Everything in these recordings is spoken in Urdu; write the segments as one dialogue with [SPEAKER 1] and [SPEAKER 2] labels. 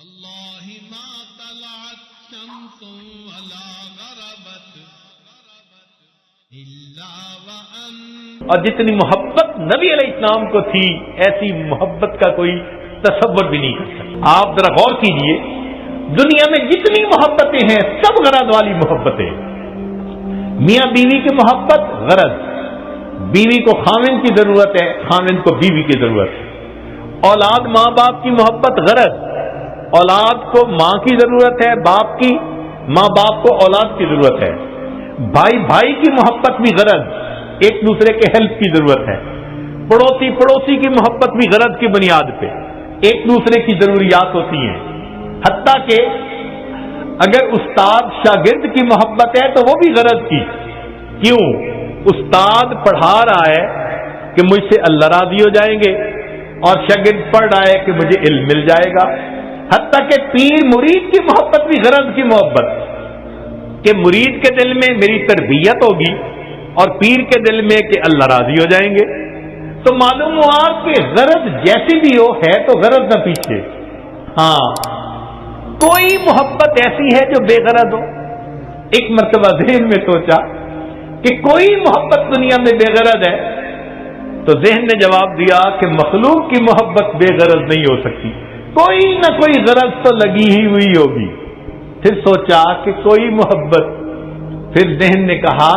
[SPEAKER 1] اللہ ما طلعت شمس ولا غربت الا وانت.
[SPEAKER 2] اور جتنی محبت نبی علیہ السلام کو تھی ایسی محبت کا کوئی تصور بھی نہیں کر سکتا. آپ ذرا غور کیجئے، دنیا میں جتنی محبتیں ہیں سب غرض والی محبتیں. میاں بیوی کی محبت غرض، بیوی کو خاوند کی ضرورت ہے، خاوند کو بیوی کی ضرورت ہے. اولاد ماں باپ کی محبت غرض، اولاد کو ماں کی ضرورت ہے، باپ کی، ماں باپ کو اولاد کی ضرورت ہے. بھائی بھائی کی محبت بھی غرض، ایک دوسرے کے ہیلپ کی ضرورت ہے. پڑوسی پڑوسی کی محبت بھی غرض کی بنیاد پہ ایک دوسرے کی ضروریات ہوتی ہیں. حتیٰ کہ اگر استاد شاگرد کی محبت ہے تو وہ بھی غرض کی. کیوں؟ استاد پڑھا رہا ہے کہ مجھ سے اللہ راضی ہو جائیں گے، اور شاگرد پڑھ رہا ہے کہ مجھے علم مل جائے گا. حتیٰ کہ پیر مرید کی محبت بھی غرض کی محبت، کہ مرید کے دل میں میری تربیت ہوگی اور پیر کے دل میں کہ اللہ راضی ہو جائیں گے. تو معلوم ہوا کہ غرض جیسی بھی ہو ہے تو غرض نہ پیچھے. ہاں، کوئی محبت ایسی ہے جو بے غرض ہو؟ ایک مرتبہ ذہن میں سوچا کہ کوئی محبت دنیا میں بے غرض ہے، تو ذہن نے جواب دیا کہ مخلوق کی محبت بے غرض نہیں ہو سکتی، کوئی نہ کوئی غرض تو لگی ہی ہوئی ہوگی. پھر سوچا کہ کوئی محبت، پھر ذہن نے کہا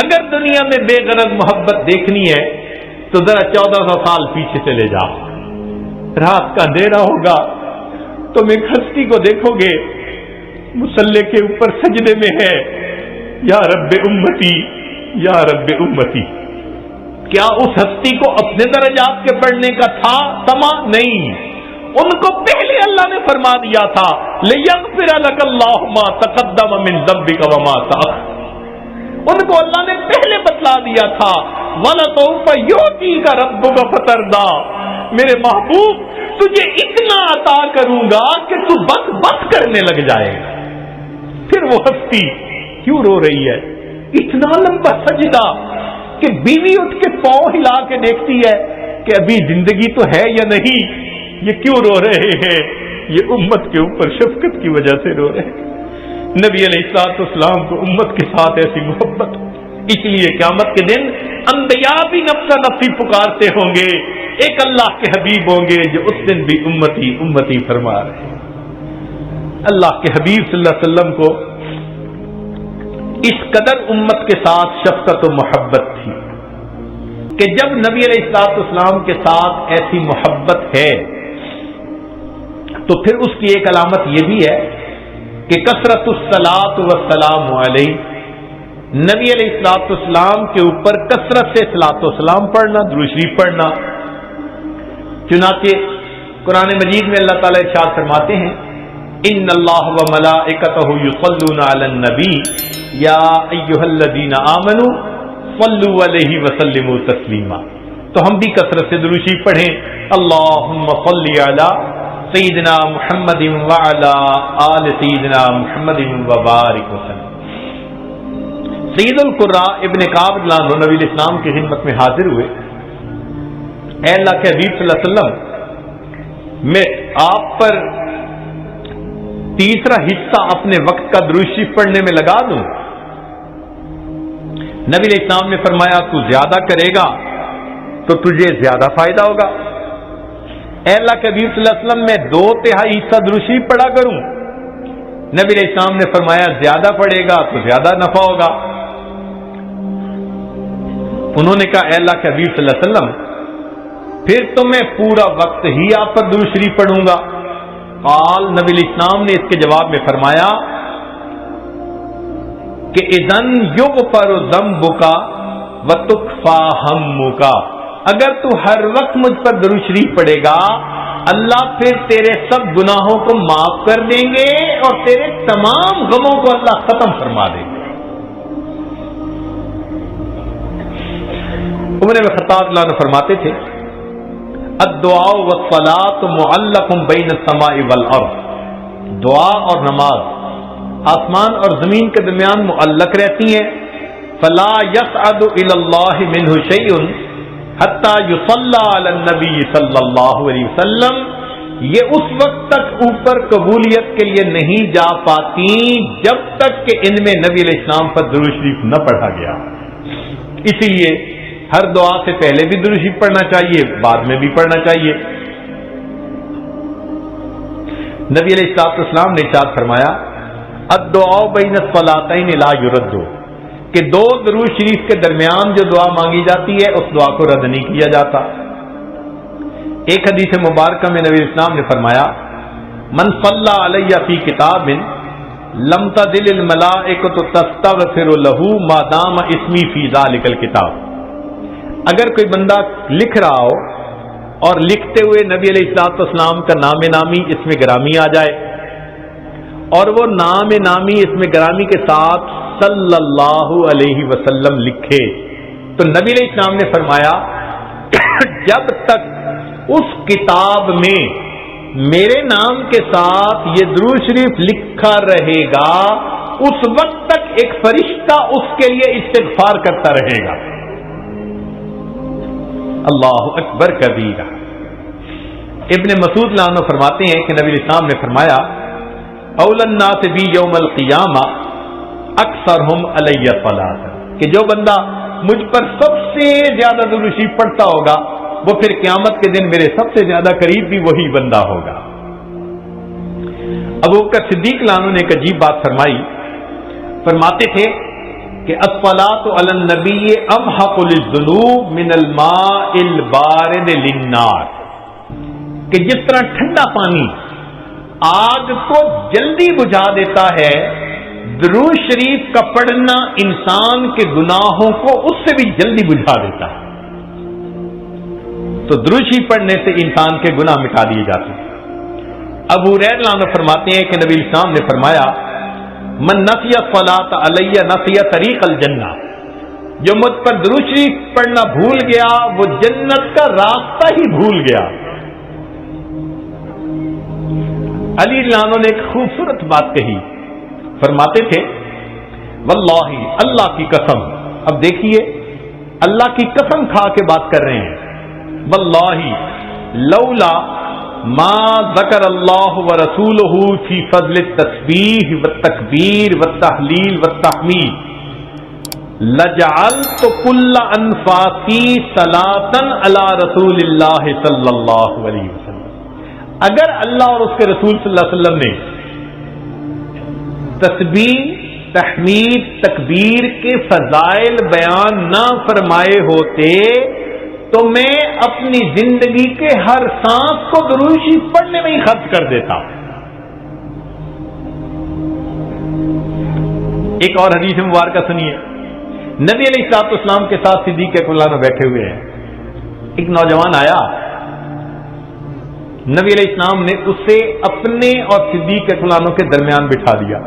[SPEAKER 2] اگر دنیا میں بے غرض محبت دیکھنی ہے تو ذرا 1400 سال پیچھے چلے جاؤ. رات کا اندھیرا ہوگا، تم ایک ہستی کو دیکھو گے مصلی کے اوپر سجدے میں ہے، یا رب امتی یا رب امتی. کیا اس ہستی کو اپنے درجات کے پڑھنے کا تھا سما؟ نہیں، ان کو پہلے اللہ نے فرما دیا تھا لِيَغْفِرَ لَكَ اللَّهُ مَا تَقَدَّمَ مِن ذَنبِكَ وَمَا تَأَخَّرَ. ان کو اللہ نے پہلے بتلا دیا تھا وَلَسَوْفَ يُعْطِيكَ رَبُّكَ فَتَرْضَىٰ. میرے محبوب تجھے اتنا عطا کروں گا کہ تو بس بس کرنے لگ جائے گا. پھر وہ ہستی کیوں رو رہی ہے؟ اتنا لمبا سجدہ کہ بیوی اٹھ کے پاؤں ہلا کے دیکھتی ہے کہ ابھی زندگی تو ہے یا نہیں. یہ کیوں رو رہے ہیں؟ یہ امت کے اوپر شفقت کی وجہ سے رو رہے ہیں. نبی علیہ الصلوۃ والسلام کو امت کے ساتھ ایسی محبت، اس لیے قیامت کے دن انبیاء بھی نفس نفسی پکارتے ہوں گے، ایک اللہ کے حبیب ہوں گے جو اس دن بھی امتی امتی فرما رہے ہیں. اللہ کے حبیب صلی اللہ علیہ وسلم کو اس قدر امت کے ساتھ شفقت و محبت تھی کہ جب نبی علیہ الصلوۃ والسلام کے ساتھ ایسی محبت ہے تو پھر اس کی ایک علامت یہ بھی ہے کہ کثرت الصلاۃ والسلام علیہ، نبی علیہ الصلوۃ والسلام کے اوپر کثرت سے صلاۃ و سلام پڑھنا، درود شریف پڑھنا. چنانچہ قرآن مجید میں اللہ تعالیٰ ارشاد فرماتے ہیں ان اللہ وملائکتہ یصلون علی النبی یا ایھا الذین آمنوا صلوا علیہ وسلموا تسلیما. تو ہم بھی کثرت سے درود شریف پڑھیں، اللہم صل علی سیدنا محمد وعلی آل سیدنا محمد وبارک وسلم. سید القراء ابن کعب رضی اللہ عنہ نبی علیہ السلام کی خدمت میں حاضر ہوئے. اے اللہ کے حبیب صلی اللہ علیہ وسلم، میں آپ پر تیسرا حصہ اپنے وقت کا درود شریف پڑھنے میں لگا دوں؟ نبی علیہ السلام نے فرمایا تو زیادہ کرے گا تو تجھے زیادہ فائدہ ہوگا. اے اللہ کے حبیب صلی اللہ علیہ وسلم، میں 2/3 حصہ درود شریف پڑھا کروں؟ نبی علیہ السلام نے فرمایا زیادہ پڑھے گا تو زیادہ نفع ہوگا. انہوں نے کہا اے اللہ کے حبیب صلی اللہ علیہ وسلم، پھر تو میں پورا وقت ہی آپ پر درود شریف پڑھوں گا. قال، نبی علیہ السلام نے اس کے جواب میں فرمایا کہ اذن یغفر ذنبک وتکفی ہمک. اگر تو ہر وقت مجھ پر درود شریف پڑھے گا اللہ پھر تیرے سب گناہوں کو معاف کر دیں گے اور تیرے تمام غموں کو اللہ ختم فرما دیں گے. عمر بن خطاب اللہ عنہ فرماتے تھے الدعاء والصلاۃ معلق بین السماء والارض. دعا اور نماز آسمان اور زمین کے درمیان معلق رہتی ہیں. فلا يصعد الى الله منه شيء حتی یصلی علی النبی صلی اللہ علیہ وسلم یہ اس وقت تک اوپر قبولیت کے لیے نہیں جا پاتی جب تک کہ ان میں نبی علیہ السلام پر درود شریف نہ پڑھا گیا. اسی لیے ہر دعا سے پہلے بھی درود شریف پڑھنا چاہیے، بعد میں بھی پڑھنا چاہیے. نبی علیہ السلام نے ارشاد فرمایا الدعاء بین الصلاتین لا یرد، کہ دو درود شریف کے درمیان جو دعا مانگی جاتی ہے اس دعا کو رد نہیں کیا جاتا. ایک حدیث مبارکہ میں نبی اسلام نے فرمایا من صلی علیہ فی کتاب لم تزل الملائکۃ تستغفر له ما دام اسمی فی ذلک الکتاب. اگر کوئی بندہ لکھ رہا ہو اور لکھتے ہوئے نبی علیہ الصلوۃ والسلام کا نام نامی اس میں گرامی آ جائے اور وہ نام نامی اس میں گرامی کے ساتھ صلی اللہ علیہ وسلم لکھے تو نبی علیہ السلام نے فرمایا جب تک اس کتاب میں میرے نام کے ساتھ یہ درود شریف لکھا رہے گا اس وقت تک ایک فرشتہ اس کے لیے استغفار کرتا رہے گا. اللہ اکبر کبیرہ. ابن مسعود رضی اللہ عنہ فرماتے ہیں کہ نبی علیہ السلام نے فرمایا اول الناس بی یوم القیامہ اکثرہم علی الصلاۃ، کہ جو بندہ مجھ پر سب سے زیادہ درود شریف پڑھتا ہوگا وہ پھر قیامت کے دن میرے سب سے زیادہ قریب بھی وہی بندہ ہوگا. ابو بکر صدیق رضی اللہ عنہ نے ایک عجیب بات فرمائی. فرماتے تھے کہ الصلاۃ علی النبی امحق للذنوب من الماء البارد للنار، کہ جس طرح ٹھنڈا پانی آگ کو جلدی بجھا دیتا ہے درود شریف کا پڑھنا انسان کے گناہوں کو اس سے بھی جلدی بجھا دیتا ہے. تو درود شریف پڑھنے سے انسان کے گناہ مٹا دیے جاتے ہیں. ابو ہریرہ رضی اللہ عنہ فرماتے ہیں کہ نبی علیہ السلام نے فرمایا من نسی الصلاۃ علی نسی طریق الجنہ، جو مجھ پر درود شریف پڑھنا بھول گیا وہ جنت کا راستہ ہی بھول گیا. علی رضی اللہ عنہ نے ایک خوبصورت بات کہی. فرماتے تھے واللہ، اللہ کی قسم، اب دیکھیے اللہ کی قسم کھا کے بات کر رہے ہیں، واللہ لولا ما ذکر اللہ ورسولہ فی فضل التسبیح والتکبیر والتحلیل والتحمید لجعلت کل انفاسی صلاۃ علی رسول اللہ صلی اللہ علیہ وسلم. اگر اللہ اور اس کے رسول صلی اللہ علیہ وسلم نے تسبیح تحمید تکبیر کے فضائل بیان نہ فرمائے ہوتے تو میں اپنی زندگی کے ہر سانس کو درود شریف پڑھنے میں ہی خرچ کر دیتا. ایک اور حدیث مبارکہ سنیے. نبی علیہ الصلوۃ والسلام کے ساتھ صدیق اکبر بیٹھے ہوئے ہیں. ایک نوجوان آیا، نبی علیہ السلام نے اسے اپنے اور صدیق اکبر کے درمیان بٹھا دیا.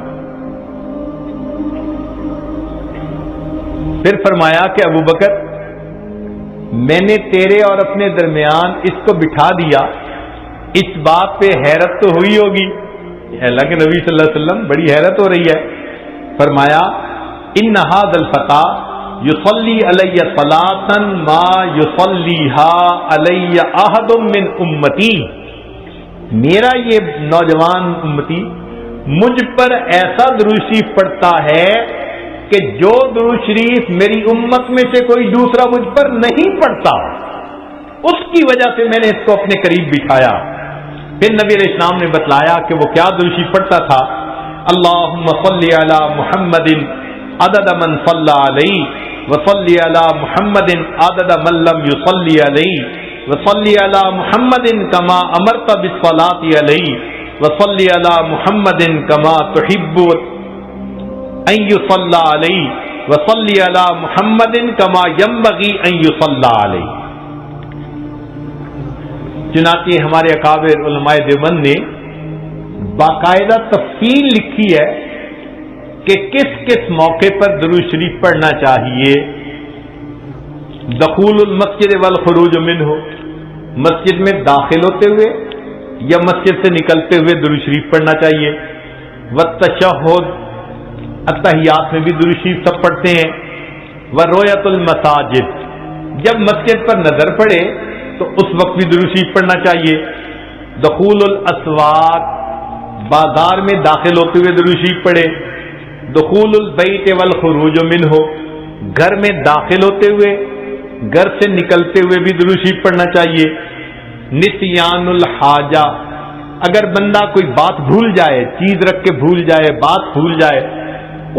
[SPEAKER 2] پھر فرمایا کہ ابو بکر، میں نے تیرے اور اپنے درمیان اس کو بٹھا دیا، اس بات پہ حیرت تو ہوئی ہوگی. اللہ کے نبی صلی اللہ علیہ وسلم بڑی حیرت ہو رہی ہے. فرمایا ان ھذا الفتى یصلی علی صلاۃ ما یصلیھا علی احد من امتی، میرا یہ نوجوان امتی مجھ پر ایسا درود شریف پڑھتا ہے کہ جو درود شریف میری امت میں سے کوئی دوسرا مجھ پر نہیں پڑھتا. اس کی وجہ سے میں نے اس کو اپنے قریب بٹھایا. پھر نبی علیہ السلام نے بتلایا کہ وہ کیا درود شریف پڑھتا تھا. اللہم صلی علی محمد عدد من صلی علیہ وصلی علی محمد عدد من لم یصلی علیہ وصلی علی محمد کما امرت بالصلاۃ علیہ وصلی علی محمد کما تحب ان یصلی علیہ وصلی علی محمد کما ینبغی ان یصلی علیہ. چنانچہ ہمارے اکابر علماء دیوبند نے باقاعدہ تفصیل لکھی ہے کہ کس کس موقع پر درود شریف پڑھنا چاہیے. دخول المسجد والخروج منہ، مسجد میں داخل ہوتے ہوئے یا مسجد سے نکلتے ہوئے درود شریف پڑھنا چاہیے. والتشہد، اتحیات میں بھی درود شریف سب پڑھتے ہیں. ورؤیت المساجد، جب مسجد پر نظر پڑے تو اس وقت بھی درود شریف پڑھنا چاہیے. دخول الاسواق، بازار میں داخل ہوتے ہوئے درود شریف پڑھے. دخول البیت والخروج منہ، گھر میں داخل ہوتے ہوئے گھر سے نکلتے ہوئے بھی درود شریف پڑھنا چاہیے. نسیان الحاجہ، اگر بندہ کوئی بات بھول جائے، چیز رکھ کے بھول جائے، بات بھول جائے،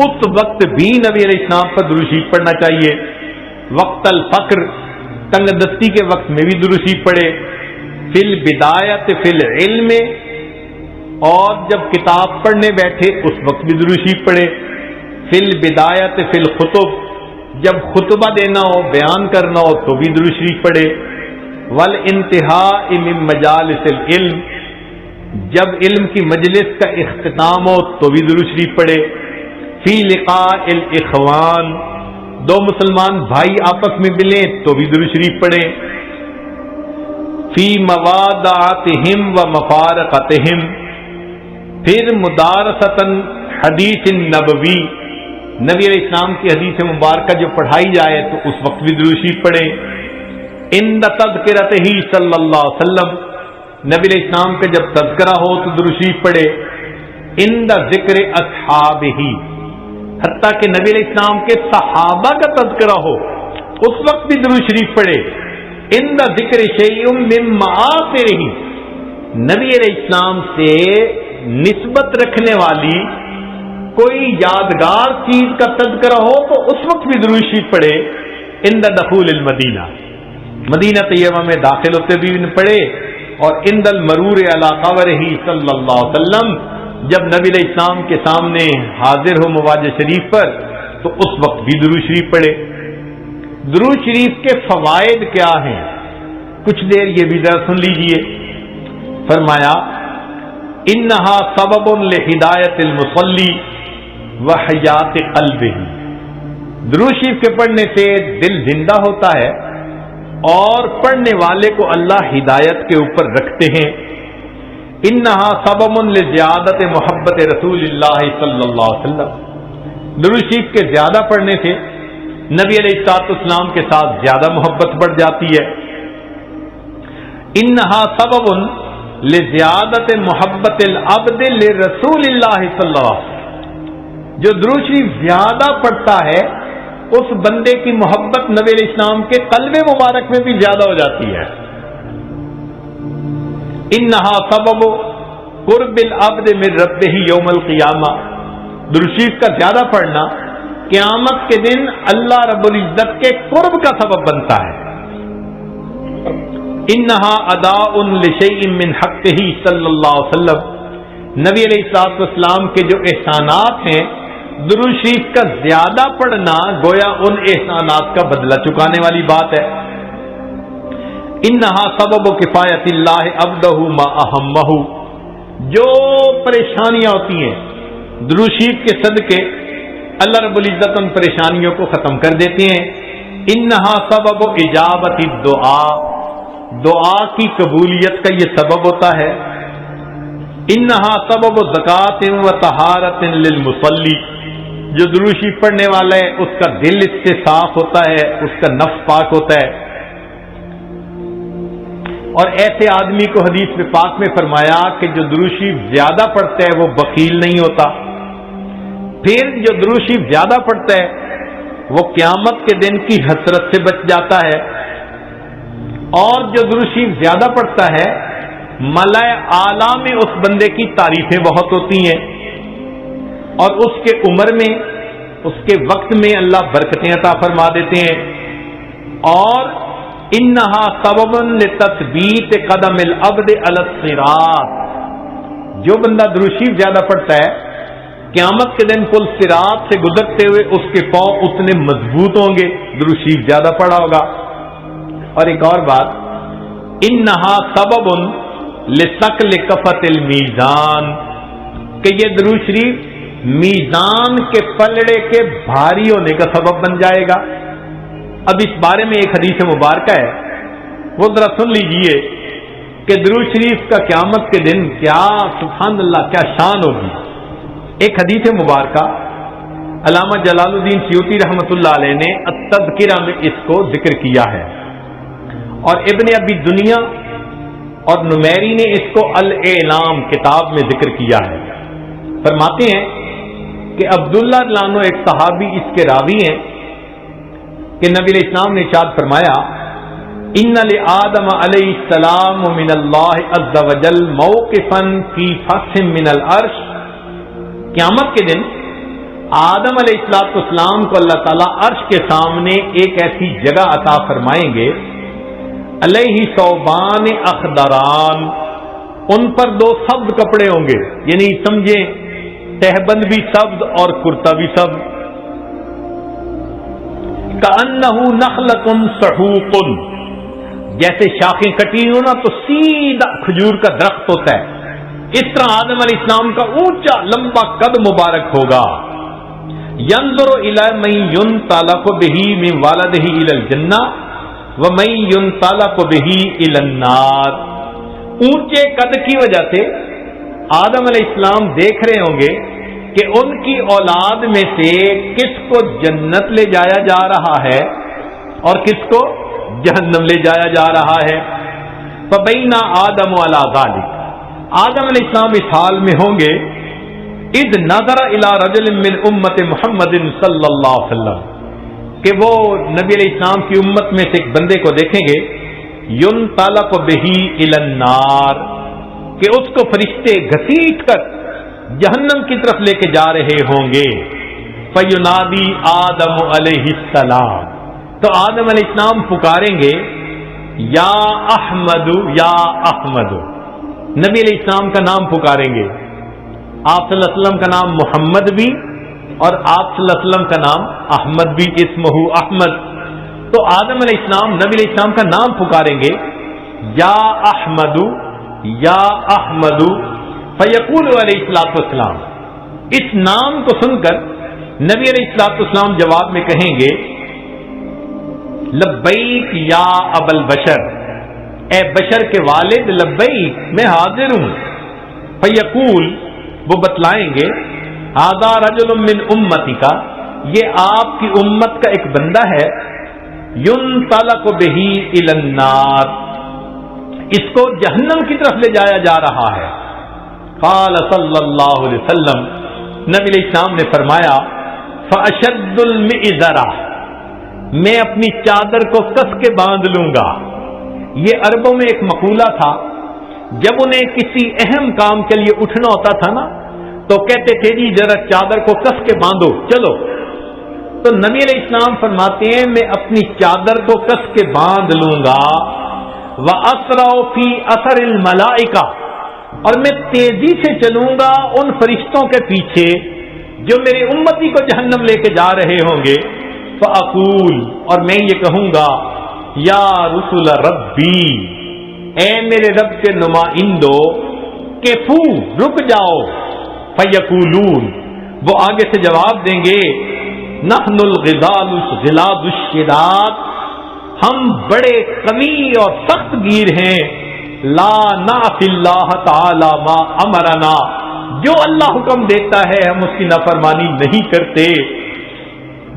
[SPEAKER 2] اس وقت بھی نبی علیہ السلام پر درود شریف پڑھنا چاہیے. وقت الفقر، تنگ دستی کے وقت میں بھی درود شریف پڑھے. فی البدایت فی العلم، اور جب کتاب پڑھنے بیٹھے اس وقت بھی درود شریف پڑھے. فی البدایت فی الخطب، جب خطبہ دینا ہو، بیان کرنا ہو تو بھی درود شریف پڑھے. والانتہاء من مجالس العلم، جب علم کی مجلس کا اختتام ہو تو بھی درود شریف پڑھے. فی لقاء الاخوان، دو مسلمان بھائی آپس میں ملیں تو بھی درود شریف پڑھیں. فی موادعتہم و مفارقتہم، پھر مدارستاً حدیث نبوی، نبی علیہ السلام کی حدیث مبارکہ جو پڑھائی جائے تو اس وقت بھی درود شریف پڑھیں. عند تذکرتہ صلی اللہ علیہ وسلم، نبی علیہ السلام کا جب تذکرہ ہو تو درود شریف پڑھے. عند ذکر اصحابہ، حتیٰ کہ نبی علیہ السلام کے صحابہ کا تذکرہ ہو اس وقت بھی درود شریف پڑھے. عند ذکر شیء من معاصرہ، نبی علیہ السلام سے نسبت رکھنے والی کوئی یادگار چیز کا تذکرہ ہو تو اس وقت بھی درود شریف پڑھے. عند دخول المدینہ، مدینہ طیبہ میں داخل ہوتے بھی پڑھے. اور عند المرور علی قبرہ صلی اللہ علیہ وسلم، جب نبی علیہ السلام کے سامنے حاضر ہو مواج شریف پر تو اس وقت بھی درود شریف پڑھے. درود شریف کے فوائد کیا ہیں؟ کچھ دیر یہ بھی ذرا سن لیجئے. فرمایا انہا سبب لہدایت المصلی وحیات قلبہ، درود شریف کے پڑھنے سے دل زندہ ہوتا ہے اور پڑھنے والے کو اللہ ہدایت کے اوپر رکھتے ہیں. انہا سبب لزیادت محبت رسول اللہ صلی اللہ علیہ وسلم، درود شریف کے زیادہ پڑھنے سے نبی علیہ الصلوۃ والسلام کے ساتھ زیادہ محبت بڑھ جاتی ہے. انہا سبب لزیادت محبت العبد لرسول اللہ صلی اللہ علیہ وسلم، جو درود شریف زیادہ پڑھتا ہے اس بندے کی محبت نبی علیہ السلام کے قلب مبارک میں بھی زیادہ ہو جاتی ہے. انہا سبب قرب العبد من ربہ یوم القیامہ، درود شریف کا زیادہ پڑھنا قیامت کے دن اللہ رب العزت کے قرب کا سبب بنتا ہے. انہا اداء لشیء من حقہ صلی اللہ علیہ وسلم، نبی علیہ الصلوۃ والسلام کے جو احسانات ہیں، درود شریف کا زیادہ پڑھنا گویا ان احسانات کا بدلہ چکانے والی بات ہے. انہا سبب کفایت اللہ عبدہ ما اہمہ، جو پریشانیاں ہوتی ہیں درود شریف کے صدقے اللہ رب العزت ان پریشانیوں کو ختم کر دیتے ہیں. انہا سبب اجابت الدعاء، دعا کی قبولیت کا یہ سبب ہوتا ہے. انہا سبب زکوٰۃ و طہارت للمصلی، جو درود شریف پڑھنے والا ہے اس کا دل اس سے صاف ہوتا ہے، اس کا نفس پاک ہوتا ہے. اور ایسے آدمی کو حدیث میں پاک میں فرمایا کہ جو درود شریف زیادہ پڑھتا ہے وہ بخیل نہیں ہوتا. پھر جو درود شریف زیادہ پڑھتا ہے وہ قیامت کے دن کی حسرت سے بچ جاتا ہے. اور جو درود شریف زیادہ پڑھتا ہے ملائے اعلیٰ میں اس بندے کی تعریفیں بہت ہوتی ہیں، اور اس کے عمر میں اس کے وقت میں اللہ برکتیں عطا فرما دیتے ہیں. اور انہا سبب لتثبیت قدم العبد علی الصراط، جو بندہ درود شریف زیادہ پڑھتا ہے قیامت کے دن پل صراط سے گزرتے ہوئے اس کے پاؤں اتنے مضبوط ہوں گے، درود شریف زیادہ پڑھا ہوگا. اور ایک اور بات، انہا سبب لثقل کفۃ المیزان، کہ یہ درود شریف میزان کے پلڑے کے بھاری ہونے کا سبب بن جائے گا. اب اس بارے میں ایک حدیث مبارکہ ہے، وہ ذرا سن لیجئے کہ درود شریف کا قیامت کے دن کیا سبحان اللہ کیا شان ہوگی. ایک حدیث مبارکہ علامہ جلال الدین سیوطی رحمۃ اللہ علیہ نے التذکرہ میں اس کو ذکر کیا ہے، اور ابن ابی دنیا اور نمیری نے اس کو الاعلام کتاب میں ذکر کیا ہے. فرماتے ہیں کہ عبداللہ رضی اللہ عنہ ایک صحابی اس کے راوی ہیں کہ نبی علیہ السلام نے ارشاد فرمایا ان لآدم علیہ السلام من اللہ عز وجل موقفا فی فصح من العرش. قیامت کے دن آدم علیہ السلام کو اللہ تعالیٰ عرش کے سامنے ایک ایسی جگہ عطا فرمائیں گے علیہ ثوبان اخضران، ان پر 2 سبز کپڑے ہوں گے، یعنی سمجھیں تہبند بھی سبز اور کرتا بھی سبز. کأنہ نخلۃ صحوق، جیسے شاخیں کٹی ہو نا تو سیدھا کھجور کا درخت ہوتا ہے، اس طرح آدم علیہ السلام کا اونچا لمبا قد مبارک ہوگا. ينظر الى من ينطلق به من والده الى الجنہ ومن ينطلق به الى النار. اونچے قد کی وجہ سے آدم علیہ السلام دیکھ رہے ہوں گے کہ ان کی اولاد میں سے کس کو جنت لے جایا جا رہا ہے اور کس کو جہنم لے جایا جا رہا ہے. فبین آدم علی ذلک، آدم علیہ السلام اس حال میں ہوں گے اذ نظر الی رجل من امت محمد صلی اللہ علیہ وسلم، کہ وہ نبی علیہ السلام کی امت میں سے ایک بندے کو دیکھیں گے ينطلق به الی النار، کہ اس کو فرشتے گھسیٹ کر جہنم کی طرف لے کے جا رہے ہوں گے. فینادی آدم علیہ السلام، تو آدم علیہ السلام پکاریں گے یا احمد یا احمد، نبی علیہ السلام کا نام پکاریں گے. آپ صلی اللہ علیہ وسلم کا نام محمد بھی اور آپ صلی اللہ علیہ وسلم کا نام احمد بھی، اسمہ احمد. تو آدم علیہ السلام نبی علیہ السلام کا نام پکاریں گے یا احمد یا احمد. فیقول علیہ الصلوۃ والسلام، اس نام کو سن کر نبی علیہ الصلوۃ والسلام جواب میں کہیں گے لبیک یا ابا البشر، اے بشر کے والد، لبیک میں حاضر ہوں. فیقول، وہ بتلائیں گے ھذا رجل من امتی کا، یہ آپ کی امت کا ایک بندہ ہے، ينطلق به الی النار، اس کو جہنم کی طرف لے جایا جا رہا ہے. قال صلی اللہ علیہ وسلم، نبی علیہ السلام نے فرمایا فاشد المئزرہ، میں اپنی چادر کو کس کے باندھ لوں گا. یہ عربوں میں ایک مقولہ تھا، جب انہیں کسی اہم کام کے لیے اٹھنا ہوتا تھا نا تو کہتے تھے جی ذرا چادر کو کس کے باندھو چلو. تو نبی علیہ السلام فرماتے ہیں میں اپنی چادر کو کس کے باندھ لوں گا. وَأَسْرَعُ فِي أَثَرِ الْمَلَائِكَةِ، اور میں تیزی سے چلوں گا ان فرشتوں کے پیچھے جو میرے امتی کو جہنم لے کے جا رہے ہوں گے. فَأَقُولُ، اور میں یہ کہوں گا یا رسول ربی، اے میرے رب کے نمائندو، کیفو، رک جاؤ. فیقولون، وہ آگے سے جواب دیں گے نحن الغلاد الشداد، ہم بڑے قوی اور سخت گیر ہیں. لا نعصی اللہ تعالی ما امرنا، جو اللہ حکم دیتا ہے ہم اس کی نافرمانی نہیں کرتے.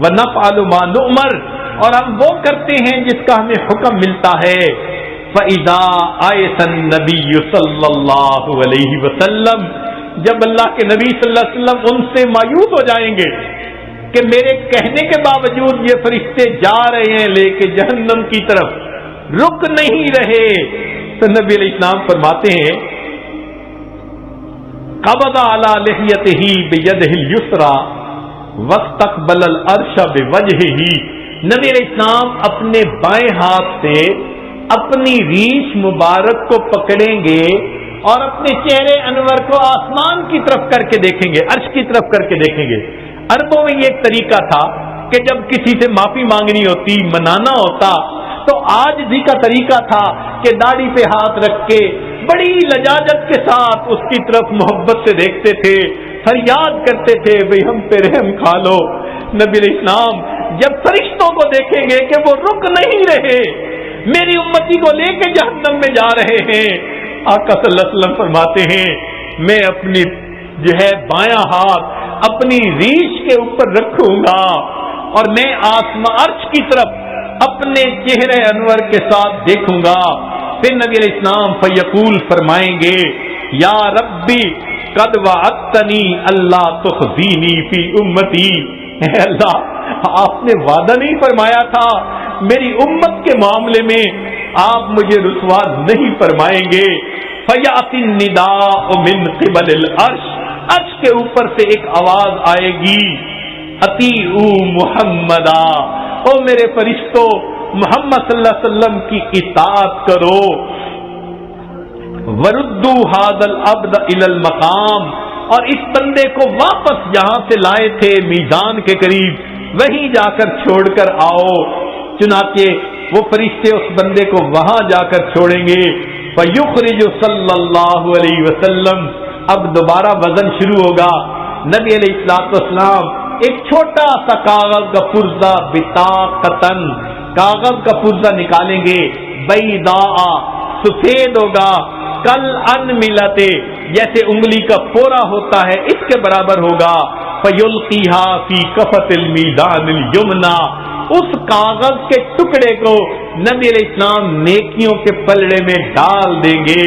[SPEAKER 2] ونفعل ما نؤمر، اور ہم وہ کرتے ہیں جس کا ہمیں حکم ملتا ہے. فَإِذَا آیَسَ النَّبِيُّ صلی اللہ علیہ وسلم، جب اللہ کے نبی صلی اللہ علیہ وسلم ان سے مایوس ہو جائیں گے کہ میرے کہنے کے باوجود یہ فرشتے جا رہے ہیں لے کے جہنم کی طرف، رک نہیں رہے، تو نبی علیہ السلام فرماتے ہیں قبض علی لحیتہ بیدہ الیسری واستقبل العرش بوجہہ. نبی علیہ السلام اپنے بائیں ہاتھ سے اپنی ریش مبارک کو پکڑیں گے اور اپنے چہرے انور کو آسمان کی طرف کر کے دیکھیں گے، عرش کی طرف کر کے دیکھیں گے. عربوں میں یہ ایک طریقہ تھا کہ جب کسی سے معافی مانگنی ہوتی، منانا ہوتا، تو عاجزی کا طریقہ تھا کہ داڑھی پہ ہاتھ رکھ کے بڑی لجاجت کے ساتھ اس کی طرف محبت سے دیکھتے تھے، فریاد کرتے تھے بھئی ہم پہ رحم کھا لو. نبی علیہ السلام جب فرشتوں کو دیکھیں گے کہ وہ رک نہیں رہے، میری امتی کو لے کے جہنم میں جا رہے ہیں، آقا صلی اللہ علیہ وسلم فرماتے ہیں میں اپنی بایاں ہاتھ اپنی ریش کے اوپر رکھوں گا اور میں آسمان عرش کی طرف اپنے چہرے انور کے ساتھ دیکھوں گا. پھر نبی علیہ السلام فیقول فرمائیں گے یا ربی قد وعدتنی اللہ تخزینی فی امتی، اے اللہ آپ نے وعدہ نہیں فرمایا تھا میری امت کے معاملے میں آپ مجھے رسوا نہیں فرمائیں گے. فیاتی النداء من قبل العرش، عرش کے اوپر سے ایک آواز آئے گی اطیعوا محمدا، او میرے فرشتوں محمد صلی اللہ علیہ وسلم کی اطاعت کرو. وردوا هذا العبد الى المقام، اور اس بندے کو واپس جہاں سے لائے تھے میزان کے قریب وہیں جا کر چھوڑ کر آؤ. چنانچہ وہ فرشتے اس بندے کو وہاں جا کر چھوڑیں گے. فیخرج صلی اللہ علیہ وسلم، اب دوبارہ وزن شروع ہوگا. نبی علیہ الصلوۃ والسلام ایک چھوٹا سا کاغذ کا پرزہ بطاقتن، کاغذ کا پرزہ نکالیں گے. بیضاء، سفید ہوگا. کل ان ملتے، جیسے انگلی کا پورا ہوتا ہے اس کے برابر ہوگا. فیلقیھا فی کفۃ المیزان الیمنی، اس کاغذ کے ٹکڑے کو نبی علیہ السلام نیکیوں کے پلڑے میں ڈال دیں گے.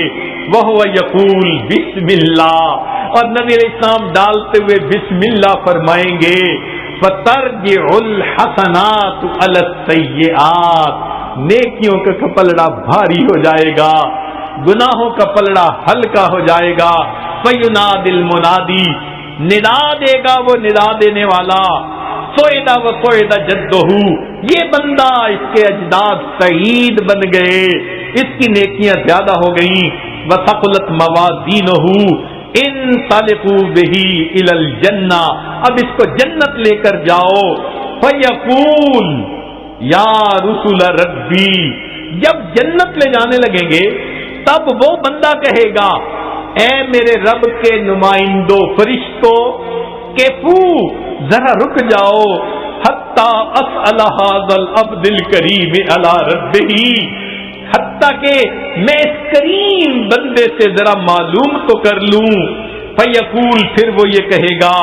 [SPEAKER 2] وہو یقول بسم اللہ، اور نبی علیہ السلام ڈالتے ہوئے بسم اللہ فرمائیں گے. فترجع الحسنات علی السیئات، نیکیوں کا پلڑا بھاری ہو جائے گا، گناہوں کا پلڑا ہلکا ہو جائے گا. فینادی المنادی، ندا دے گا وہ ندا دینے والا. سوئدہ و سوئدہ جدہ، یہ بندہ اس کے اجداد سعید بن گئے، اس کی نیکیاں زیادہ ہو گئیں. وثقلت موازینہ انطلقوا بہ الی الجنہ، اب اس کو جنت لے کر جاؤ. فیقول یا رسول ربی، جب جنت لے جانے لگیں گے تب وہ بندہ کہے گا اے میرے رب کے نمائندوں فرشتوں، کیفو ذرا رک جاؤ. حتی اسأل ھذا العبد الکریم علی ربہ، حتیٰ کہ میں اس کریم بندے سے ذرا معلوم تو کر لوں. فیقول، پھر وہ یہ کہے گا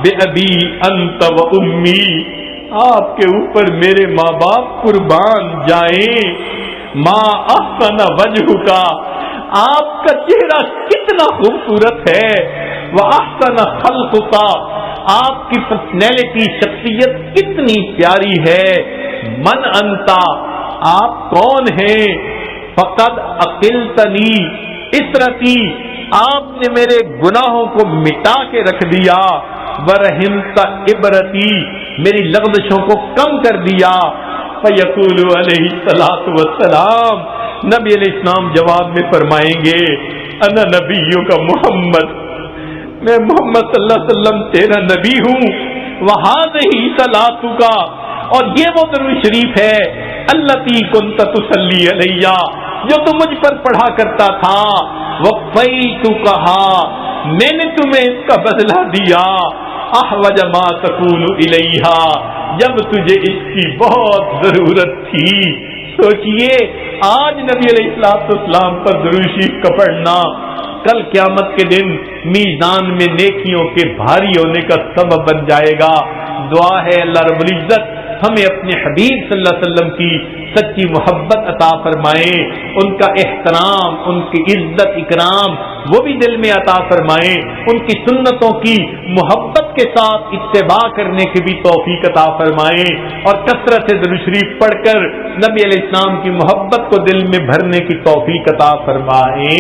[SPEAKER 2] بے ابی انت و امی، آپ کے اوپر میرے ماں باپ قربان جائیں. ما احسن وجہ کا، آپ کا چہرہ کتنا خوبصورت ہے. واحسن خلق کا، آپ کی پرسنالٹی شخصیت کتنی پیاری ہے. من انتا، آپ کون ہیں. فقد عقلتنی اسرتی، آپ نے میرے گناہوں کو مٹا کے رکھ دیا. ورحمت عبرتی، میری لغزشوں کو کم کر دیا. فیقول علیہ الصلوۃ والسلام، نبی علیہ السلام جواب میں فرمائیں گے انا نبیوں کا محمد، میں محمد صلی اللہ علیہ وسلم تیرا نبی ہوں. وہذہ صلاتک، اور یہ وہ درود شریف ہے التی کنت تصلی علیہ، جو تم مجھ پر پڑھا کرتا تھا. وفیتکھا، میں نے تمہیں اس کا بدلہ دیا. احوج ما تکون الیہ، جب تجھے اس کی بہت ضرورت تھی. سوچئے آج نبی علیہ السلام پر درود شریف کا پڑھنا کل قیامت کے دن میزان میں نیکیوں کے بھاری ہونے کا سبب بن جائے گا. دعا ہے اللہ رب العزت ہمیں اپنے حبیب صلی اللہ علیہ وسلم کی سچی محبت عطا فرمائے، ان کا احترام، ان کی عزت اکرام وہ بھی دل میں عطا فرمائے، ان کی سنتوں کی محبت کے ساتھ اتباع کرنے کی بھی توفیق عطا فرمائے، اور کثرت سے درود شریف پڑھ کر نبی علیہ السلام کی محبت کو دل میں بھرنے کی توفیق عطا فرمائے.